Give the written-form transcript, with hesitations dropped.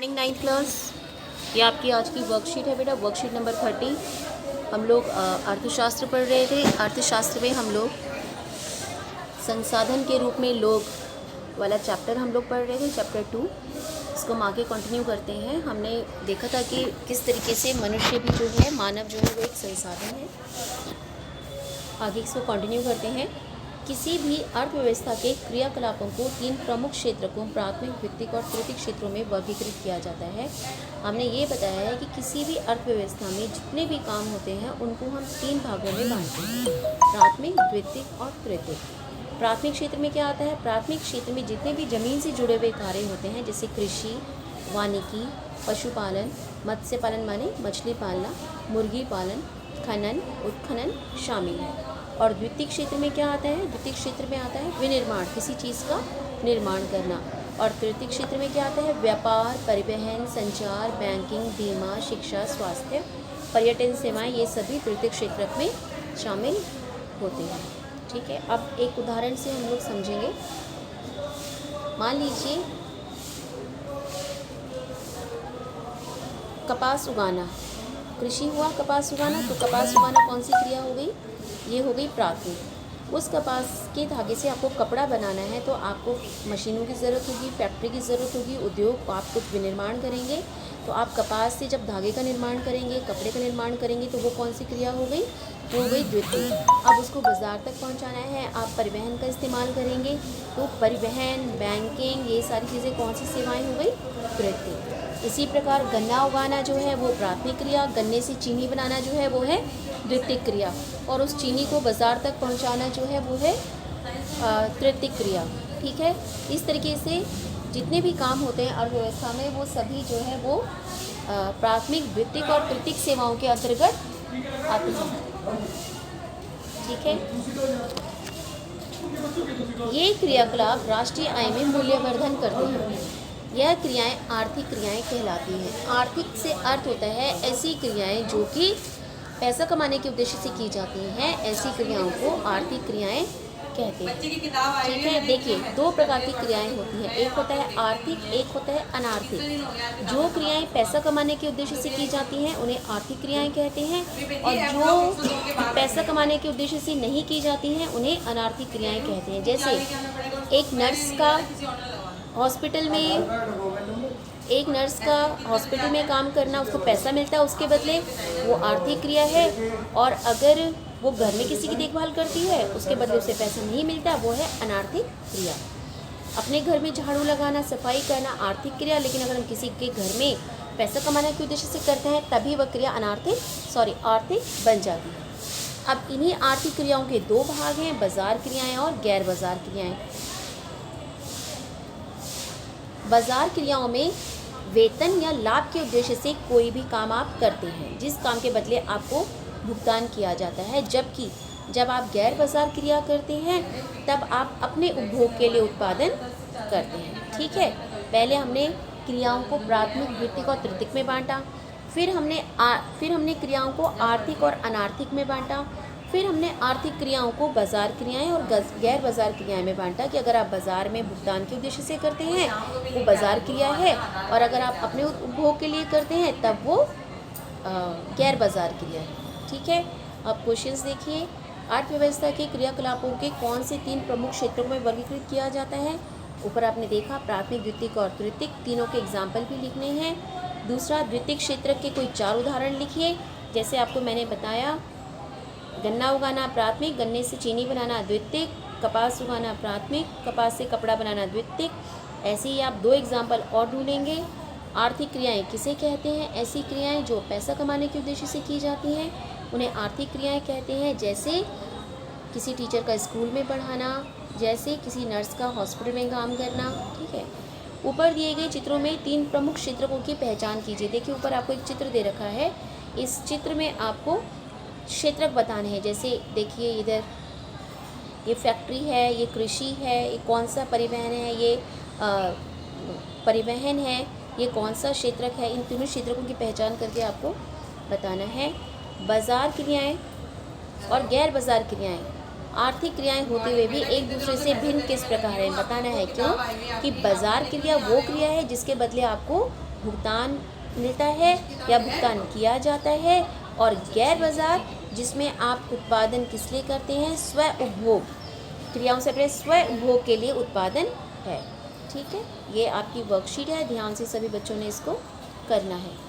Morning 9th class. ये आपकी आज की वर्कशीट है बेटा, वर्कशीट नंबर 30। हम लोग अर्थशास्त्र पढ़ रहे थे। अर्थशास्त्र में हम लोग संसाधन के रूप में लोग वाला चैप्टर हम लोग पढ़ रहे थे, चैप्टर 2। इसको हम आगे कंटिन्यू करते हैं। हमने देखा था कि किस तरीके से मनुष्य भी जो है, मानव जो है वो एक संसाधन है। आगे इसको कंटिन्यू करते हैं। किसी भी अर्थव्यवस्था के क्रियाकलापों को 3 प्रमुख क्षेत्रकों, प्राथमिक, द्वितीयक और तृतीयक क्षेत्रों में वर्गीकृत किया जाता है। हमने ये बताया है कि किसी भी अर्थव्यवस्था में जितने भी काम होते हैं उनको हम 3 भागों में बांटते हैं, प्राथमिक, द्वितीयक और तृतीयक। प्राथमिक क्षेत्र में क्या आता है? प्राथमिक क्षेत्र में जितने भी जमीन से जुड़े हुए कार्य होते हैं, जैसे कृषि, वानिकी, पशुपालन, मत्स्य पालन माने मछली पालना, मुर्गी पालन, खनन, उत्खनन शामिल है। और द्वितीयक क्षेत्र में क्या आता है? द्वितीयक क्षेत्र में आता है विनिर्माण, किसी चीज़ का निर्माण करना। और तृतीयक क्षेत्र में क्या आता है? व्यापार, परिवहन, संचार, बैंकिंग, बीमा, शिक्षा, स्वास्थ्य, पर्यटन सेवाएं, ये सभी तृतीयक क्षेत्र में शामिल होते हैं। ठीक है, अब एक उदाहरण से हम लोग समझेंगे। मान लीजिए कपास उगाना, कृषि हुआ, कपास उगाना। तो कपास उगाना कौन सी क्रिया हो गई? ये हो गई प्राथमिक। उस कपास के धागे से आपको कपड़ा बनाना है तो आपको मशीनों की ज़रूरत होगी, फैक्ट्री की ज़रूरत होगी, उद्योग, आप कुछ विनिर्माण करेंगे। तो आप कपास से जब धागे का निर्माण करेंगे, कपड़े का निर्माण करेंगे, तो वो कौन सी क्रिया हो गई? वो हो गई द्वितीय। अब उसको बाज़ार तक पहुंचाना है, आप परिवहन का इस्तेमाल करेंगे। तो परिवहन, बैंकिंग, ये सारी चीज़ें कौन सी सेवाएँ हो गई? तृतीय। इसी प्रकार गन्ना उगाना जो है वो प्राथमिक क्रिया, गन्ने से चीनी बनाना जो है वो है द्वितीयक क्रिया, और उस चीनी को बाज़ार तक पहुंचाना जो है वो है तृतीयक क्रिया। ठीक है, इस तरीके से जितने भी काम होते हैं अर्थव्यवस्था में वो सभी जो है वो प्राथमिक, द्वितीयक और तृतीयक सेवाओं के अंतर्गत आते हैं। ठीक है, ये क्रियाकलाप राष्ट्रीय आय में मूल्यवर्धन करते हैं। यह क्रियाएं आर्थिक क्रियाएं कहलाती हैं। आर्थिक से अर्थ होता है ऐसी क्रियाएं जो कि पैसा कमाने के उद्देश्य से की जाती हैं, ऐसी क्रियाओं को आर्थिक क्रियाएं कहते हैं। ठीक है, देखिए 2 प्रकार की क्रियाएं होती हैं, एक होता है आर्थिक, एक होता है अनार्थिक। जो क्रियाएं पैसा कमाने के उद्देश्य से की जाती हैं उन्हें आर्थिक क्रियाएं कहते हैं, और जो पैसा कमाने के उद्देश्य से नहीं की जाती हैं उन्हें अनार्थिक क्रियाएं कहते हैं। जैसे एक नर्स का हॉस्पिटल में काम करना, उसको पैसा मिलता है उसके बदले, वो आर्थिक क्रिया है। और अगर वो घर में किसी की देखभाल करती है, उसके बदले उसे पैसा नहीं मिलता, वो है अनार्थिक क्रिया। अपने घर में झाड़ू लगाना, सफाई करना आर्थिक क्रिया, लेकिन अगर हम किसी के घर में पैसा कमाने के उद्देश्य से करते हैं तभी वह क्रिया आर्थिक बन जाती है। अब इन्हीं आर्थिक क्रियाओं के 2 भाग हैं, बाजार क्रियाएँ और गैर बाजार क्रियाएँ। बाजार क्रियाओं में वेतन या लाभ के उद्देश्य से कोई भी काम आप करते हैं, जिस काम के बदले आपको भुगतान किया जाता है। जबकि जब आप गैर बाजार क्रिया करते हैं तब आप अपने उपभोग के लिए उत्पादन करते हैं। ठीक है, पहले हमने क्रियाओं को प्राथमिक, द्वितीयक और तृतीयक में बांटा, फिर हमने क्रियाओं को आर्थिक और अनार्थिक में बांटा, फिर हमने आर्थिक क्रियाओं को बाजार क्रियाएं और गैर बाजार क्रियाएं में बांटा कि अगर आप बाजार में भुगतान के उद्देश्य से करते हैं वो बाजार क्रिया है, और अगर आप अपने उपभोग के लिए करते हैं तब वो गैर बाजार क्रिया है। ठीक है, अब क्वेश्चंस देखिए। अर्थव्यवस्था के क्रियाकलापों के कौन से 3 प्रमुख क्षेत्रों में वर्गीकृत किया जाता है? ऊपर आपने देखा प्राथमिक, द्वितीयक और तृतीयक, तीनों के एग्जाम्पल भी लिखने हैं। दूसरा, द्वितीयक क्षेत्र के कोई 4 उदाहरण लिखिए। जैसे आपको मैंने बताया, गन्ना उगाना प्राथमिक, गन्ने से चीनी बनाना द्वितीयक, कपास उगाना प्राथमिक, कपास से कपड़ा बनाना द्वितीयक। ऐसे ही आप 2 एग्जाम्पल और ढूंढेंगे। आर्थिक क्रियाएं किसे कहते हैं? ऐसी क्रियाएं जो पैसा कमाने के उद्देश्य से की जाती हैं उन्हें आर्थिक क्रियाएं कहते हैं, जैसे किसी टीचर का स्कूल में पढ़ाना, जैसे किसी नर्स का हॉस्पिटल में काम करना। ठीक है, ऊपर दिए गए चित्रों में 3 प्रमुख क्षेत्रकों की पहचान कीजिए। देखिए ऊपर आपको एक चित्र दे रखा है, इस चित्र में आपको क्षेत्रक बताने हैं। जैसे देखिए इधर ये फैक्ट्री है, ये कृषि है, ये कौन सा परिवहन है, ये परिवहन है, ये कौन सा क्षेत्रक है। इन तीनों क्षेत्रकों की पहचान करके आपको बताना है। बाजार क्रियाएं और गैर बाजार क्रियाएं आर्थिक क्रियाएं होते हुए भी एक दूसरे से भिन्न किस प्रकार है बताना है। क्यों कि बाजार क्रिया वो क्रिया है जिसके बदले आपको भुगतान मिलता है या भुगतान किया जाता है, और गैर बाजार जिसमें आप उत्पादन किस लिए करते हैं, स्व उपभोग, क्रियाओं से पहले स्व उपभोग के लिए उत्पादन है। ठीक है, ये आपकी वर्कशीट है, ध्यान से सभी बच्चों ने इसको करना है।